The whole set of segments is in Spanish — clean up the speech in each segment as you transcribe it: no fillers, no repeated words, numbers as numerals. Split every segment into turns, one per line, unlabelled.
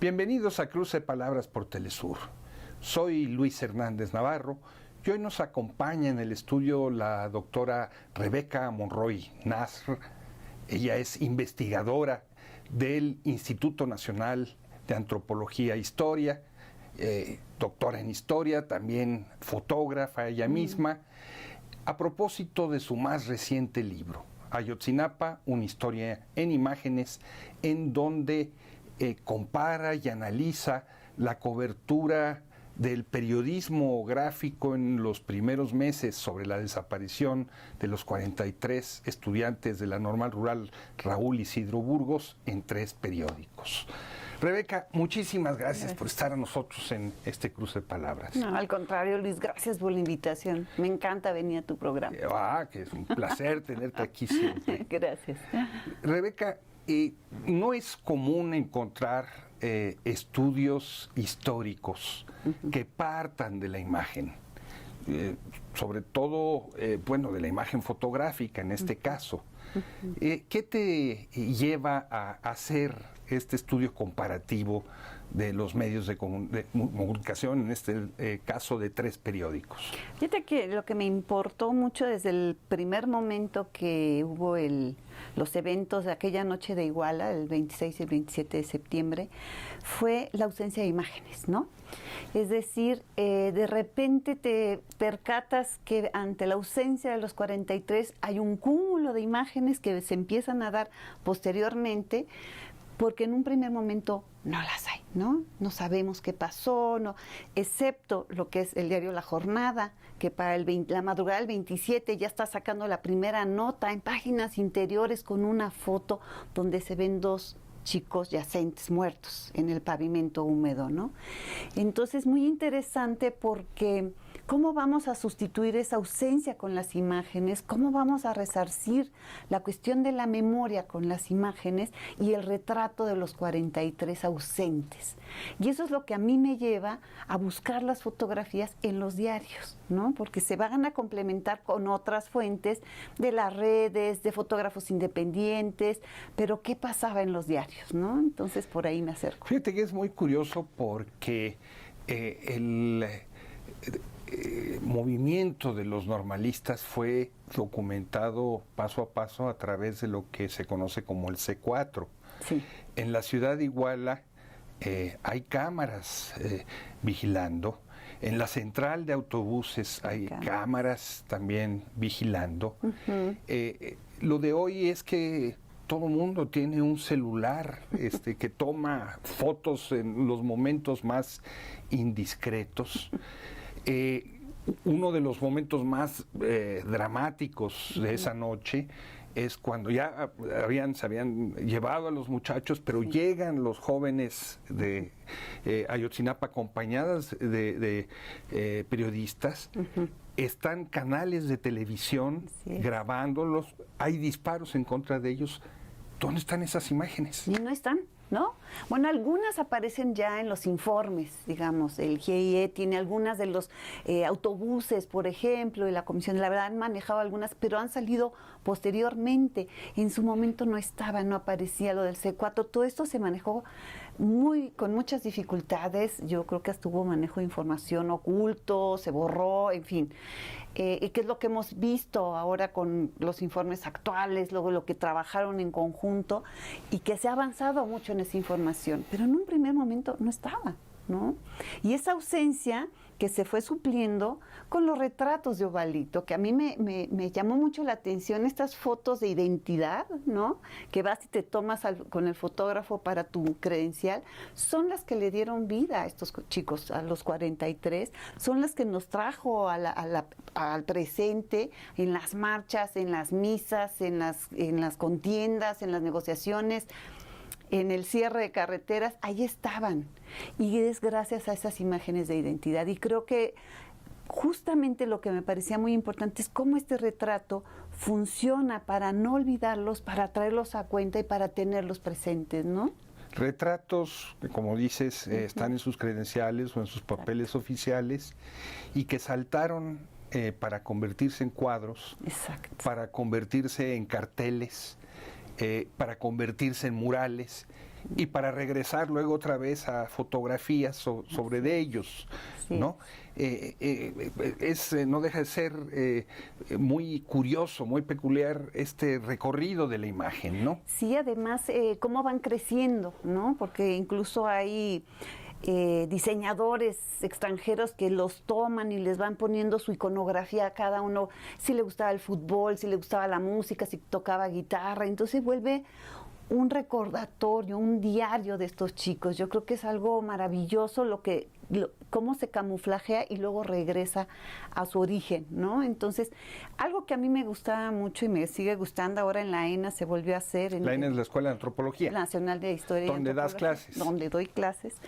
Bienvenidos a Cruce Palabras por Telesur. Soy Luis Hernández Navarro y hoy nos acompaña en el estudio la doctora Rebeca Monroy Nasr. Ella es investigadora del Instituto Nacional de Antropología e Historia, doctora en Historia, también fotógrafa ella misma, a propósito de su más reciente libro, Ayotzinapa, una historia en imágenes, en donde compara y analiza la cobertura del periodismo gráfico en los primeros meses sobre la desaparición de los 43 estudiantes de la Normal Rural Raúl Isidro Burgos en 3 periódicos. Rebeca, muchísimas gracias por estar a nosotros en este Cruce de Palabras.
No, al contrario, Luis, gracias por la invitación. Me encanta venir a tu programa.
Que es un placer tenerte aquí siempre.
Gracias.
Rebeca, no es común encontrar estudios históricos que partan de la imagen, sobre todo, de la imagen fotográfica en este caso. ¿Qué te lleva a hacer este estudio comparativo de los medios de comunicación, en este caso de 3 periódicos?
Fíjate que lo que me importó mucho desde el primer momento que hubo los eventos de aquella noche de Iguala, el 26 y el 27 de septiembre, fue la ausencia de imágenes, ¿no? Es decir, de repente te percatas que ante la ausencia de los 43 hay un cúmulo de imágenes que se empiezan a dar posteriormente, porque en un primer momento no las hay, ¿no? No sabemos qué pasó, no, excepto lo que es el diario La Jornada, que para la madrugada del 27 ya está sacando la primera nota en páginas interiores con una foto donde se ven 2 chicos yacentes, muertos en el pavimento húmedo, ¿no? Entonces, muy interesante porque ¿cómo vamos a sustituir esa ausencia con las imágenes? ¿Cómo vamos a resarcir la cuestión de la memoria con las imágenes y el retrato de los 43 ausentes? Y eso es lo que a mí me lleva a buscar las fotografías en los diarios, ¿no? Porque se van a complementar con otras fuentes de las redes, de fotógrafos independientes, pero ¿qué pasaba en los diarios, ¿no? Entonces por ahí me acerco.
Fíjate que es muy curioso porque el movimiento de los normalistas fue documentado paso a paso a través de lo que se conoce como el C4.
Sí.
En la ciudad de Iguala hay cámaras vigilando. En la central de autobuses hay cámaras también vigilando. Lo de hoy es que todo mundo tiene un celular que toma fotos en los momentos más indiscretos. Uno de los momentos más dramáticos de esa noche es cuando ya se habían llevado a los muchachos, pero llegan los jóvenes de Ayotzinapa acompañadas de periodistas. Están canales de televisión grabándolos, hay disparos en contra de ellos. ¿Dónde están esas imágenes?
Y no están, ¿no? Bueno, algunas aparecen ya en los informes, digamos, el GIE tiene algunas de los autobuses, por ejemplo, y la Comisión de la Verdad han manejado algunas, pero han salido posteriormente. En su momento no estaba, no aparecía lo del C4, todo esto se manejó con muchas dificultades. Yo creo que hasta hubo manejo de información oculto, se borró, en fin. Y que es lo que hemos visto ahora con los informes actuales, luego lo que trabajaron en conjunto y que se ha avanzado mucho en esa información, pero en un primer momento no estaba, ¿no? Y esa ausencia que se fue supliendo con los retratos de Ovalito, que a mí me llamó mucho la atención, estas fotos de identidad, ¿no? Que vas y te tomas con el fotógrafo para tu credencial, son las que le dieron vida a estos chicos, a los 43, son las que nos trajo al presente, en las marchas, en las misas, en las contiendas, en las negociaciones, en el cierre de carreteras, ahí estaban. Y es gracias a esas imágenes de identidad. Y creo que justamente lo que me parecía muy importante es cómo este retrato funciona para no olvidarlos, para traerlos a cuenta y para tenerlos presentes, ¿no?
Retratos que, como dices, están en sus credenciales o en sus papeles oficiales y que saltaron para convertirse en cuadros, para convertirse en carteles, para convertirse en murales Y para regresar luego otra vez a fotografías sobre de ellos, sí. ¿No? No deja de ser muy curioso, muy peculiar este recorrido de la imagen, ¿no?
Sí, además, cómo van creciendo, ¿no? Porque incluso hay diseñadores extranjeros que los toman y les van poniendo su iconografía a cada uno, si le gustaba el fútbol, si le gustaba la música, si tocaba guitarra, entonces vuelve un recordatorio, un diario de estos chicos. Yo creo que es algo maravilloso cómo se camuflajea y luego regresa a su origen, ¿no? Entonces, algo que a mí me gustaba mucho y me sigue gustando ahora en la ENA se volvió a hacer.
La ENA es la Escuela de Antropología.
Nacional de Historia.
Donde das clases.
Donde doy clases.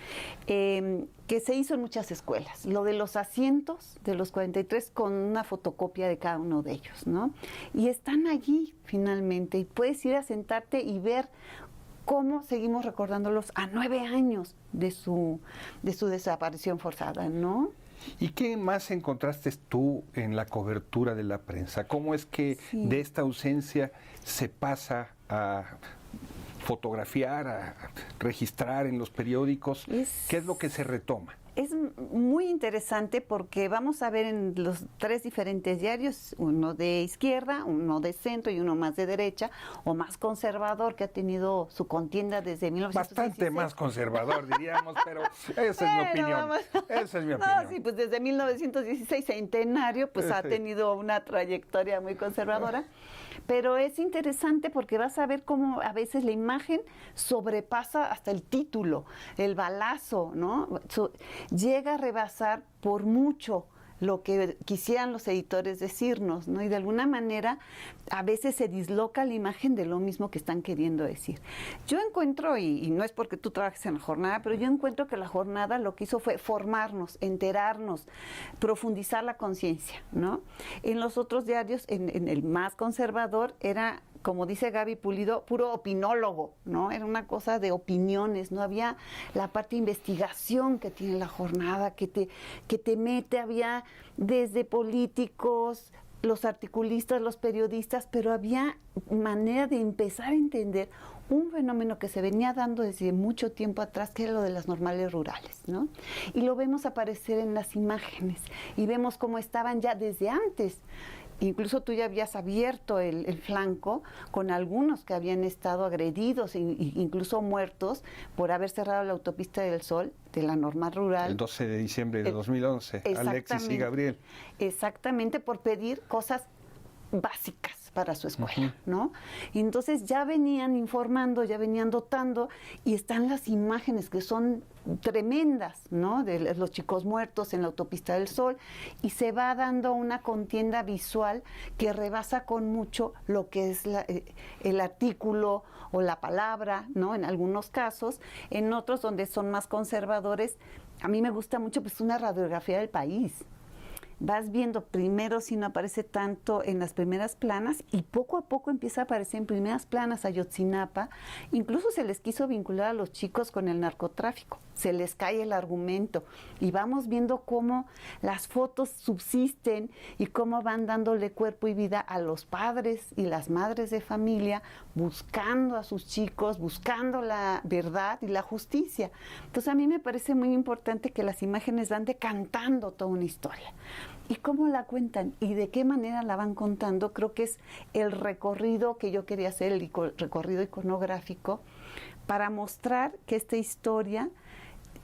Que se hizo en muchas escuelas. Lo de los asientos de los 43 con una fotocopia de cada uno de ellos, ¿no? Y están allí finalmente y puedes ir a sentarte y ver cómo seguimos recordándolos a 9 años de su desaparición forzada, ¿no?
¿Y qué más encontraste tú en la cobertura de la prensa? ¿Cómo es que de esta ausencia se pasa a fotografiar, a registrar en los periódicos? ¿Qué es lo que se retoma?
Es muy interesante porque vamos a ver en los 3 diferentes diarios, uno de izquierda, uno de centro y uno más de derecha, o más conservador, que ha tenido su contienda desde 1916.
Bastante más conservador, diríamos, pero esa es mi opinión. Esa es mi opinión.
No, sí, pues desde 1916, centenario, pues ha tenido una trayectoria muy conservadora. Pero es interesante porque vas a ver cómo a veces la imagen sobrepasa hasta el título, el balazo, ¿no? Llega a rebasar por mucho lo que quisieran los editores decirnos, ¿no? Y de alguna manera a veces se disloca la imagen de lo mismo que están queriendo decir. Yo encuentro, y no es porque tú trabajes en la jornada, pero yo encuentro que la jornada lo que hizo fue formarnos, enterarnos, profundizar la conciencia, ¿no? En los otros diarios, en el más conservador, era, como dice Gaby Pulido, puro opinólogo, ¿no? Era una cosa de opiniones, no había la parte de investigación que tiene la jornada, que te mete, había desde políticos, los articulistas, los periodistas, pero había manera de empezar a entender un fenómeno que se venía dando desde mucho tiempo atrás, que era lo de las normales rurales, ¿no? Y lo vemos aparecer en las imágenes y vemos cómo estaban ya desde antes. Incluso tú ya habías abierto el flanco con algunos que habían estado agredidos e incluso muertos por haber cerrado la autopista del Sol de la normal rural.
El 12 de diciembre de 2011, Alexis y Gabriel.
Exactamente, por pedir cosas básicas para su escuela, ¿no? Y entonces ya venían informando, ya venían dotando, y están las imágenes que son tremendas, ¿no? De los chicos muertos en la autopista del Sol, y se va dando una contienda visual que rebasa con mucho lo que es el artículo o la palabra, ¿no? En algunos casos, en otros donde son más conservadores, a mí me gusta mucho pues una radiografía del país. Vas viendo primero si no aparece tanto en las primeras planas y poco a poco empieza a aparecer en primeras planas Ayotzinapa. Incluso se les quiso vincular a los chicos con el narcotráfico. Se les cae el argumento y vamos viendo cómo las fotos subsisten y cómo van dándole cuerpo y vida a los padres y las madres de familia, buscando a sus chicos, buscando la verdad y la justicia. Entonces a mí me parece muy importante que las imágenes van decantando toda una historia. ¿Y cómo la cuentan? ¿Y de qué manera la van contando? Creo que es el recorrido que yo quería hacer, el recorrido iconográfico, para mostrar que esta historia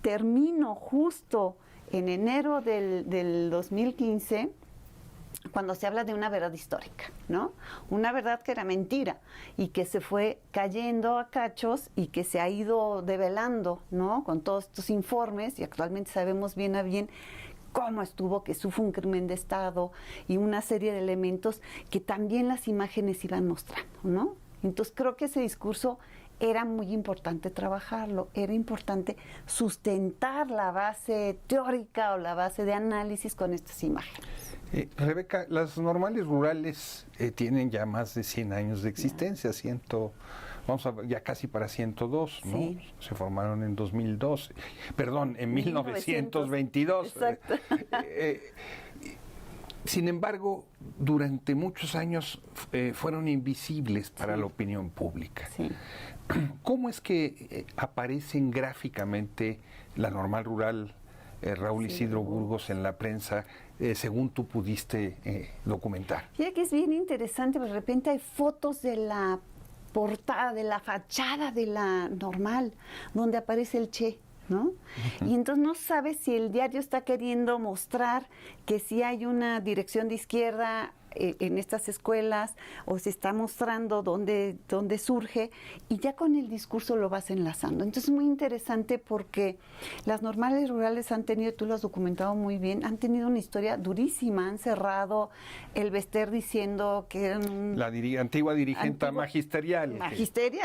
terminó justo en enero del 2015, cuando se habla de una verdad histórica, ¿no? Una verdad que era mentira y que se fue cayendo a cachos y que se ha ido develando, ¿no? Con todos estos informes, y actualmente sabemos bien a bien cómo estuvo, que eso fue un crimen de Estado y una serie de elementos que también las imágenes iban mostrando, ¿no? Entonces creo que ese discurso era muy importante trabajarlo, era importante sustentar la base teórica o la base de análisis con estas imágenes.
Rebeca, las normales rurales tienen ya más de 100 años de existencia, ya casi para 102, ¿no?
Sí.
Se formaron en 2012, perdón, en 1922.
Exacto.
Sin embargo, durante muchos años fueron invisibles para la opinión pública.
Sí.
¿Cómo es que aparecen gráficamente la Normal Rural, Raúl Isidro Burgos, en la prensa, según tú pudiste documentar?
Fíjate que es bien interesante, de repente hay fotos de la portada, de la fachada de la Normal, donde aparece el Che, ¿no? Y entonces no sabes si el diario está queriendo mostrar que sí hay una dirección de izquierda en estas escuelas, o se está mostrando dónde surge, y ya con el discurso lo vas enlazando. Entonces es muy interesante porque las normales rurales han tenido, tú lo has documentado muy bien, han tenido una historia durísima, han cerrado el Bester diciendo que eran
la antigua dirigente magisterial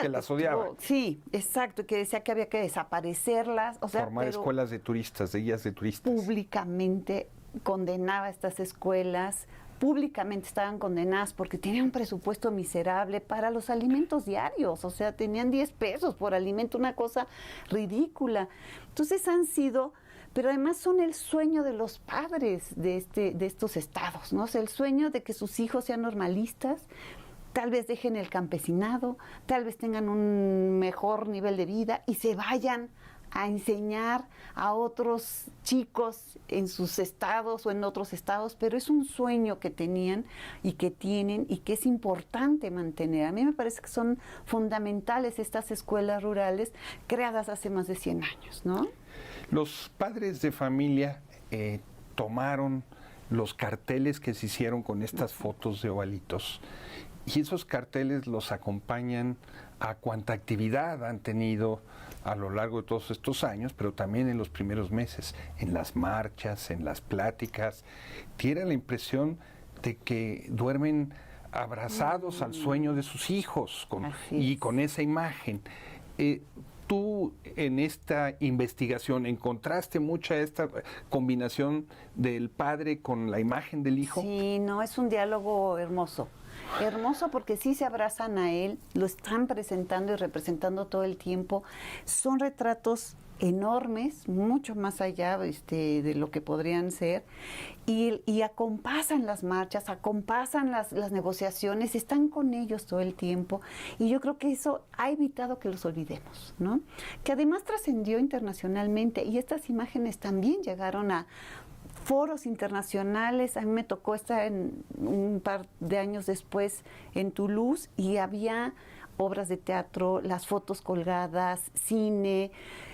que las odiaba.
Sí, exacto, que decía que había que desaparecerlas, o sea,
formar escuelas de turistas, de guías de turistas.
Públicamente condenaba estas escuelas, públicamente estaban condenadas porque tenían un presupuesto miserable para los alimentos diarios, o sea, tenían 10 pesos por alimento, una cosa ridícula. Entonces han sido, pero además son el sueño de los padres de estos estados, ¿no? O sea, el sueño de que sus hijos sean normalistas, tal vez dejen el campesinado, tal vez tengan un mejor nivel de vida y se vayan a enseñar a otros chicos en sus estados o en otros estados, pero es un sueño que tenían y que tienen y que es importante mantener. A mí me parece que son fundamentales estas escuelas rurales creadas hace más de 100 años, ¿no?
Los padres de familia tomaron los carteles que se hicieron con estas fotos de ovalitos y esos carteles los acompañan a cuanta actividad han tenido a lo largo de todos estos años, pero también en los primeros meses, en las marchas, en las pláticas. Tiene la impresión de que duermen abrazados al sueño de sus hijos y con esa imagen. Tú en esta investigación encontraste mucha esta combinación del padre con la imagen del hijo.
Sí, no, es un diálogo hermoso. Hermoso porque sí se abrazan a él, lo están presentando y representando todo el tiempo. Son retratos enormes, mucho más allá de lo que podrían ser, y acompasan las marchas, acompasan las negociaciones, están con ellos todo el tiempo, y yo creo que eso ha evitado que los olvidemos, ¿no? Que además trascendió internacionalmente, y estas imágenes también llegaron a foros internacionales. A mí me tocó estar un par de años después en Toulouse y había obras de teatro, las fotos colgadas, cine,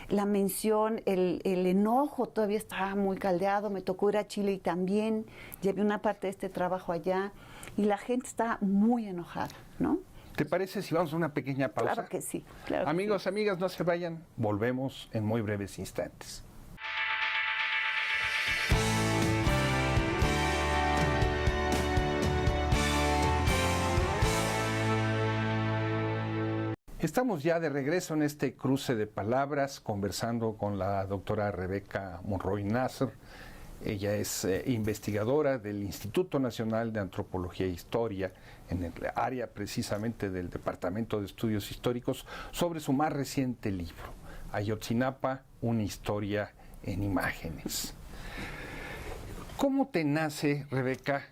la mención, el enojo todavía estaba muy caldeado. Me tocó ir a Chile y también llevé una parte de este trabajo allá y la gente está muy enojada, ¿no?
¿Te parece si vamos a una pequeña pausa?
Claro que sí. Claro
Amigos,
que sí.
amigas, no se vayan, volvemos en muy breves instantes. Estamos ya de regreso en este cruce de palabras, conversando con la doctora Rebeca Monroy Nasr. Ella es investigadora del Instituto Nacional de Antropología e Historia, en el área precisamente del Departamento de Estudios Históricos, sobre su más reciente libro, Ayotzinapa, una historia en imágenes. ¿Cómo te nace, Rebeca,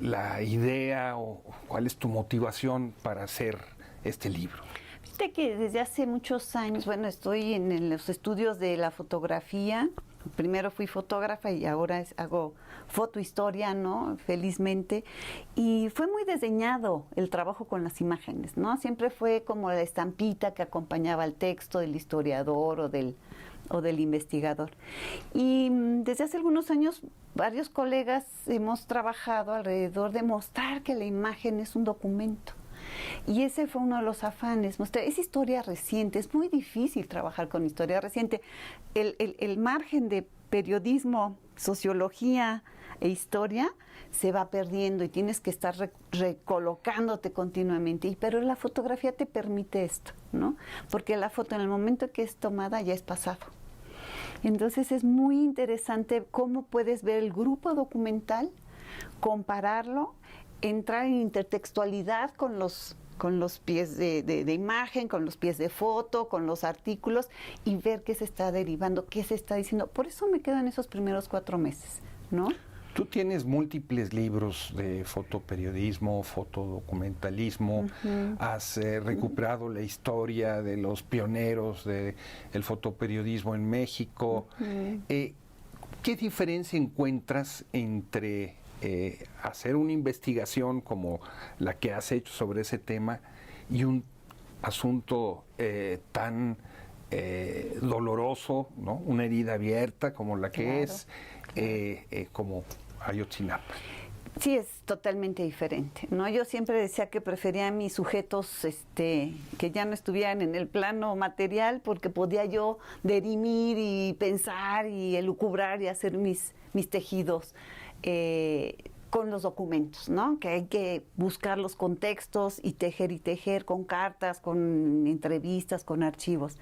la idea o cuál es tu motivación para hacer este libro?
Fíjate que desde hace muchos años, bueno, estoy en los estudios de la fotografía. Primero fui fotógrafa y ahora hago fotohistoria, ¿no? Felizmente. Y fue muy desdeñado el trabajo con las imágenes, ¿no? Siempre fue como la estampita que acompañaba al texto del historiador o del investigador. Y desde hace algunos años varios colegas hemos trabajado alrededor de mostrar que la imagen es un documento. Y ese fue uno de los afanes, mostrar, es historia reciente, es muy difícil trabajar con historia reciente. El margen de periodismo, sociología e historia se va perdiendo y tienes que estar recolocándote continuamente. Pero la fotografía te permite esto, ¿no? Porque la foto en el momento que es tomada ya es pasado. Entonces es muy interesante cómo puedes ver el grupo documental, compararlo, entrar en intertextualidad con los pies de imagen, con los pies de foto, con los artículos y ver qué se está derivando, qué se está diciendo. Por eso me quedan esos primeros 4 meses, ¿no?
Tú tienes múltiples libros de fotoperiodismo, fotodocumentalismo, has recuperado la historia de los pioneros del fotoperiodismo en México. ¿Qué diferencia encuentras entre hacer una investigación como la que has hecho sobre ese tema y un asunto tan doloroso, ¿no? Una herida abierta como la que es, como Ayotzinapa?
Sí, es totalmente diferente, ¿no? Yo siempre decía que prefería a mis sujetos que ya no estuvieran en el plano material, porque podía yo dirimir y pensar y elucubrar y hacer mis tejidos con los documentos, ¿no? Que hay que buscar los contextos y tejer con cartas, con entrevistas, con archivos.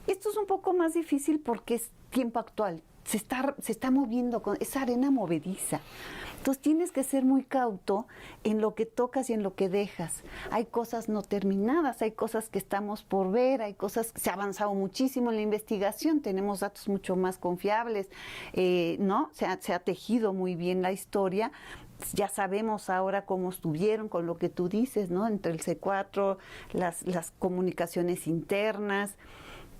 Esto es un poco más difícil porque es tiempo actual. Se está moviendo, es arena movediza. Entonces tienes que ser muy cauto en lo que tocas y en lo que dejas. Hay cosas no terminadas, hay cosas que estamos por ver, hay cosas que se ha avanzado muchísimo en la investigación, tenemos datos mucho más confiables, ¿no? Se ha tejido muy bien la historia. Ya sabemos ahora cómo estuvieron con lo que tú dices, ¿no? Entre el C4, las comunicaciones internas,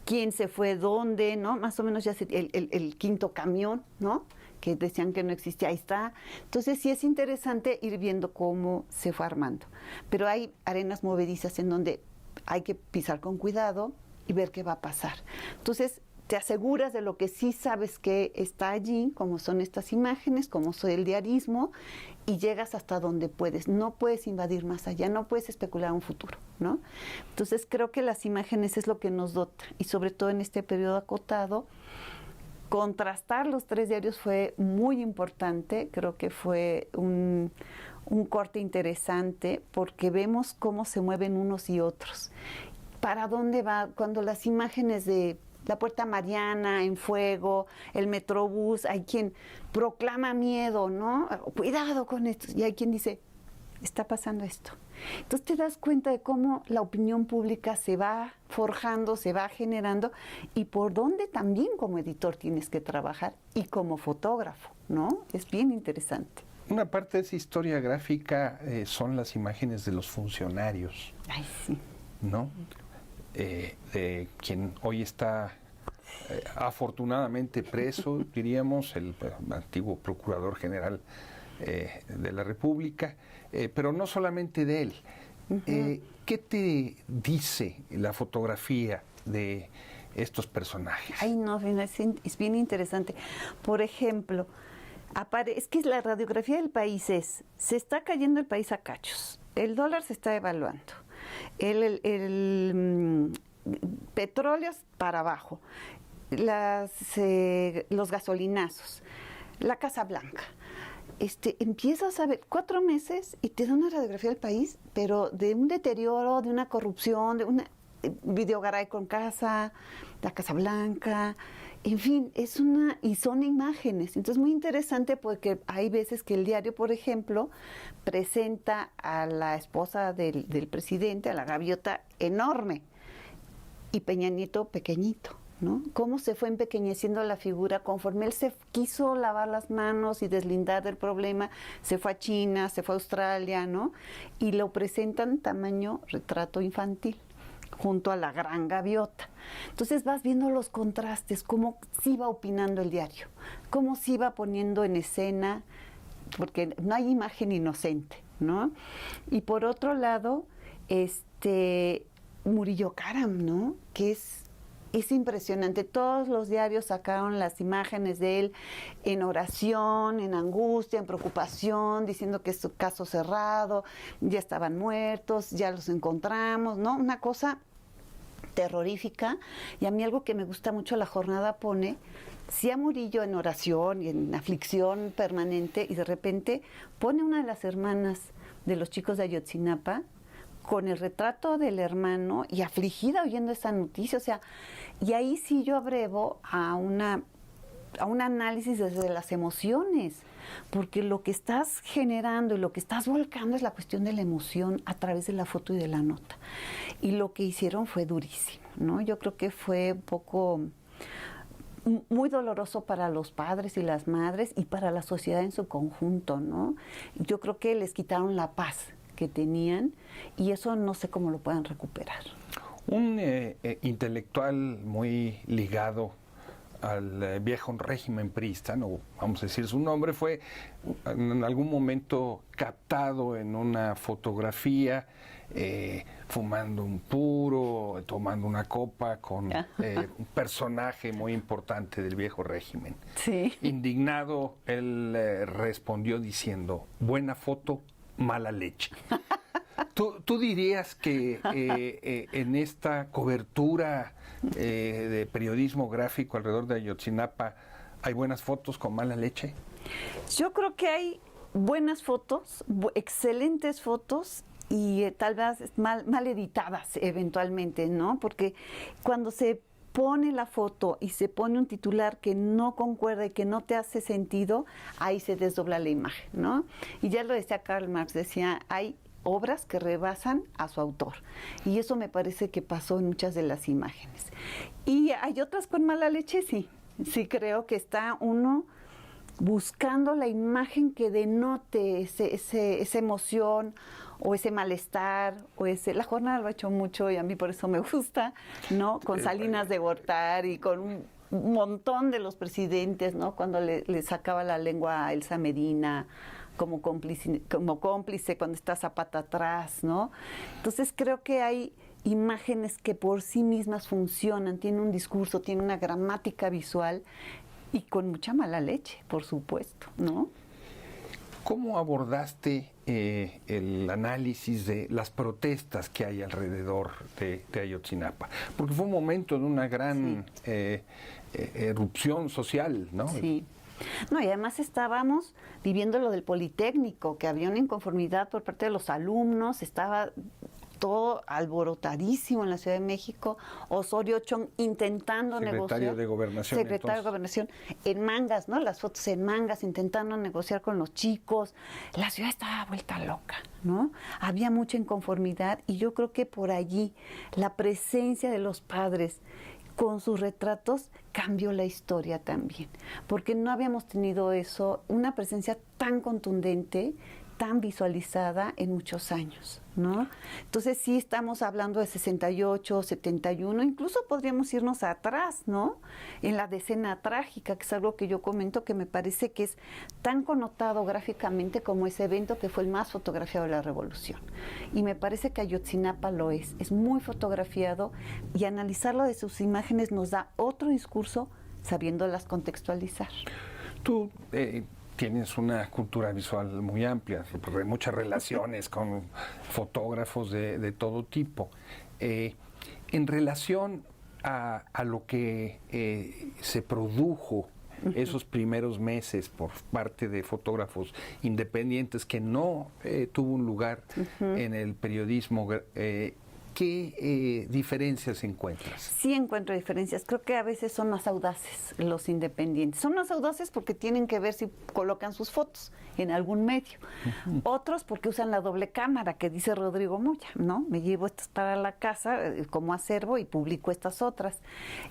quién se fue dónde, ¿no? Más o menos ya el quinto camión, ¿no? Que decían que no existía, ahí está. Entonces sí es interesante ir viendo cómo se fue armando. Pero hay arenas movedizas en donde hay que pisar con cuidado y ver qué va a pasar. Entonces te aseguras de lo que sí sabes que está allí, como son estas imágenes, como son el diarismo, y llegas hasta donde puedes. No puedes invadir más allá, no puedes especular un futuro, ¿no? Entonces creo que las imágenes es lo que nos dota, y sobre todo en este periodo acotado, contrastar los tres diarios fue muy importante. Creo que fue un corte interesante porque vemos cómo se mueven unos y otros. ¿Para dónde va? Cuando las imágenes de la Puerta Mariana en fuego, el Metrobús, hay quien proclama miedo, ¿no? Cuidado con esto. Y hay quien dice, está pasando esto. Entonces te das cuenta de cómo la opinión pública se va forjando, se va generando, y por dónde también como editor tienes que trabajar y como fotógrafo, ¿no? Es bien interesante.
Una parte de esa historia gráfica son las imágenes de los funcionarios.
Ay, sí.
¿No? De quien hoy está afortunadamente preso, diríamos, el antiguo Procurador General de la República, pero no solamente de él. ¿Qué te dice la fotografía de estos personajes?
Ay, no, es bien interesante. Por ejemplo, es que la radiografía del país se está cayendo el país a cachos, el dólar se está devaluando, el petróleo para abajo, los gasolinazos, la Casa Blanca. Empiezas a ver 4 meses y te da una radiografía del país, pero de un deterioro, de una corrupción, de una Videogaray con casa, la Casa Blanca, en fin, y son imágenes. Entonces, muy interesante porque hay veces que el diario, por ejemplo, presenta a la esposa del presidente, a la gaviota, enorme, y Peña Nieto pequeñito, ¿no? Cómo se fue empequeñeciendo la figura conforme él se quiso lavar las manos y deslindar del problema, se fue a China, se fue a Australia, ¿no? Y lo presentan tamaño retrato infantil, junto a la gran gaviota. Entonces vas viendo los contrastes, cómo se iba opinando el diario, cómo se iba poniendo en escena, porque no hay imagen inocente, ¿no? Y por otro lado, Murillo Karam, ¿no? Que es impresionante. Todos los diarios sacaron las imágenes de él en oración, en angustia, en preocupación, diciendo que es su caso cerrado, ya estaban muertos, ya los encontramos, ¿no? Una cosa terrorífica. Y a mí algo que me gusta mucho, La Jornada pone, sí, a Murillo en oración y en aflicción permanente, y de repente pone una de las hermanas de los chicos de Ayotzinapa con el retrato del hermano y afligida oyendo esa noticia, o sea, y ahí sí yo abrevo a un análisis desde las emociones, porque lo que estás generando y lo que estás volcando es la cuestión de la emoción a través de la foto y de la nota. Y lo que hicieron fue durísimo, ¿no? Yo creo que fue un poco muy doloroso para los padres y las madres y para la sociedad en su conjunto, ¿no? Yo creo que les quitaron la paz que tenían y eso no sé cómo lo puedan recuperar.
Un intelectual muy ligado al viejo régimen priista, no vamos a decir su nombre, fue en algún momento captado en una fotografía fumando un puro, tomando una copa con un personaje muy importante del viejo régimen.
Sí.
Indignado, él respondió diciendo, buena foto, mala leche. ¿Tú dirías que en esta cobertura de periodismo gráfico alrededor de Ayotzinapa hay buenas fotos con mala leche?
Yo creo que hay buenas fotos, excelentes fotos y tal vez mal editadas eventualmente, ¿no? Porque cuando se pone la foto y se pone un titular que no concuerda y que no te hace sentido, ahí se desdobla la imagen, ¿no? Y ya lo decía Karl Marx, decía, hay obras que rebasan a su autor. Y eso me parece que pasó en muchas de las imágenes. Y hay otras con mala leche, sí. Sí creo que está uno buscando la imagen que denote esa emoción o ese malestar o La Jornada lo ha hecho mucho y a mí por eso me gusta, ¿no? Con Salinas de Gortari y con un montón de los presidentes, ¿no? Cuando le sacaba la lengua a Elsa Medina como cómplice cuando está Zapata atrás, ¿no? Entonces creo que hay imágenes que por sí mismas funcionan, tienen un discurso, tienen una gramática visual y con mucha mala leche, por supuesto, ¿no?
¿Cómo abordaste el análisis de las protestas que hay alrededor de Ayotzinapa? Porque fue un momento de una gran erupción social, ¿no?
Sí. No, y además estábamos viviendo lo del Politécnico, que había una inconformidad por parte de los alumnos, estaba todo alborotadísimo en la Ciudad de México, Osorio Chong intentando negociar.
Secretario de Gobernación.
Secretario de Gobernación, en mangas, ¿no? Las fotos en mangas, intentando negociar con los chicos. La ciudad estaba vuelta loca, ¿no? Había mucha inconformidad y yo creo que por allí la presencia de los padres con sus retratos cambió la historia también, porque no habíamos tenido eso, una presencia tan contundente, tan visualizada en muchos años, ¿no? Entonces sí estamos hablando de 68, 71, incluso podríamos irnos atrás, ¿no? En la decena trágica, que es algo que yo comento que me parece que es tan connotado gráficamente como ese evento que fue el más fotografiado de la Revolución. Y me parece que Ayotzinapa lo es muy fotografiado y analizarlo de sus imágenes nos da otro discurso sabiéndolas contextualizar.
Tú tienes una cultura visual muy amplia, muchas relaciones con fotógrafos de todo tipo. En relación a lo que se produjo esos primeros meses por parte de fotógrafos independientes que no tuvo un lugar en el periodismo, ¿qué diferencias encuentras?
Sí encuentro diferencias. Creo que a veces son más audaces los independientes. Son más audaces porque tienen que ver si colocan sus fotos en algún medio. Otros porque usan la doble cámara, que dice Rodrigo Moya, ¿no? Me llevo estas para la casa como acervo y publico estas otras.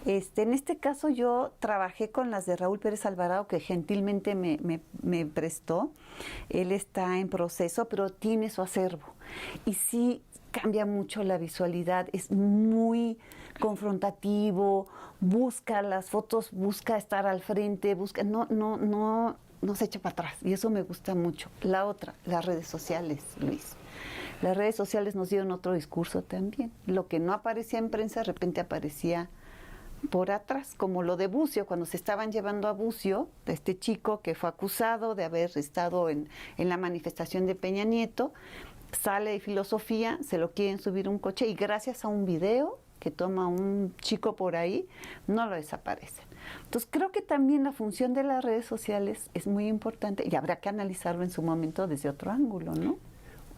En este caso yo trabajé con las de Raúl Pérez Alvarado, que gentilmente me prestó. Él está en proceso, pero tiene su acervo. Y sí cambia mucho la visualidad, es muy confrontativo, busca las fotos, busca estar al frente, busca, no se echa para atrás, y eso me gusta mucho. La otra, las redes sociales, Luis. Las redes sociales nos dieron otro discurso también. Lo que no aparecía en prensa, de repente aparecía por atrás, como lo de Bucio, cuando se estaban llevando a Bucio, este chico que fue acusado de haber estado en la manifestación de Peña Nieto, sale de filosofía, se lo quieren subir a un coche y gracias a un video que toma un chico por ahí, no lo desaparecen. Entonces creo que también la función de las redes sociales es muy importante y habrá que analizarlo en su momento desde otro ángulo, ¿no?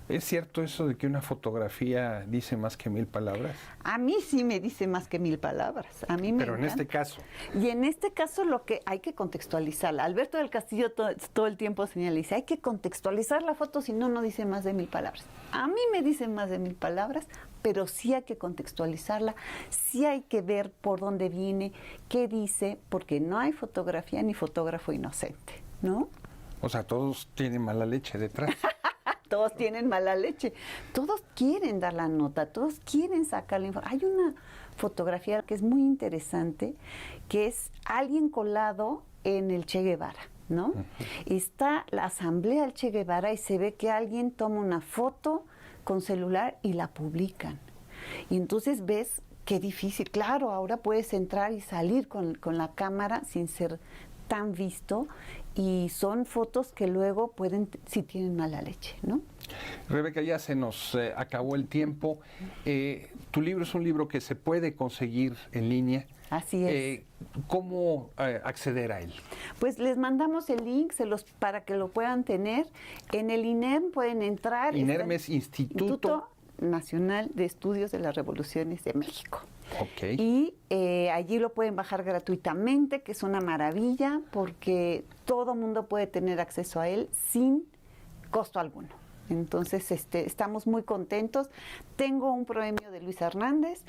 ¿Es cierto eso de que una fotografía dice más que 1000 palabras?
A mí sí me dice más que 1000 palabras. A mí me
Pero en
encanta.
este caso.
Y en este caso lo que hay que contextualizarla. Alberto del Castillo todo el tiempo señala, dice, hay que contextualizar la foto, si no, no dice más de 1000 palabras. A mí me dicen más de 1000 palabras, pero sí hay que contextualizarla, sí hay que ver por dónde viene, qué dice, porque no hay fotografía ni fotógrafo inocente, ¿no?
O sea, todos tienen mala leche detrás.
Todos tienen mala leche, todos quieren dar la nota, todos quieren sacar la información. Hay una fotografía que es muy interesante, que es alguien colado en el Che Guevara, ¿no? Está la asamblea del Che Guevara y se ve que alguien toma una foto con celular y la publican. Y entonces ves qué difícil. Claro, ahora puedes entrar y salir con la cámara sin ser tan visto, y son fotos que luego pueden, si tienen mala leche, ¿no?
Rebeca, ya se nos acabó el tiempo. Tu libro es un libro que se puede conseguir en línea.
Así es.
¿Cómo acceder a él?
Pues les mandamos el link para que lo puedan tener. En el INERM pueden entrar.
INERM es Instituto
Nacional de Estudios de las Revoluciones de México.
Okay.
Y allí lo pueden bajar gratuitamente, que es una maravilla, porque todo mundo puede tener acceso a él sin costo alguno. Entonces, estamos muy contentos. Tengo un premio de Luis Hernández,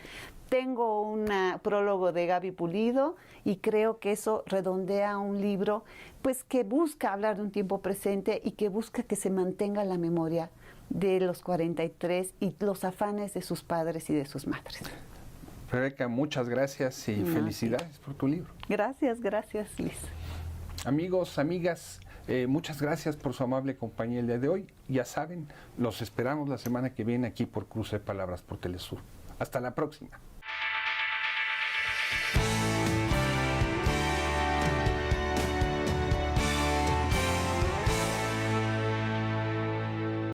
tengo un prólogo de Gaby Pulido, y creo que eso redondea un libro pues que busca hablar de un tiempo presente y que busca que se mantenga la memoria de los 43 y los afanes de sus padres y de sus madres.
Rebeca, muchas gracias y felicidades por tu libro.
Gracias, Liz.
Amigos, amigas, muchas gracias por su amable compañía el día de hoy. Ya saben, los esperamos la semana que viene aquí por Cruce de Palabras por Telesur. Hasta la próxima.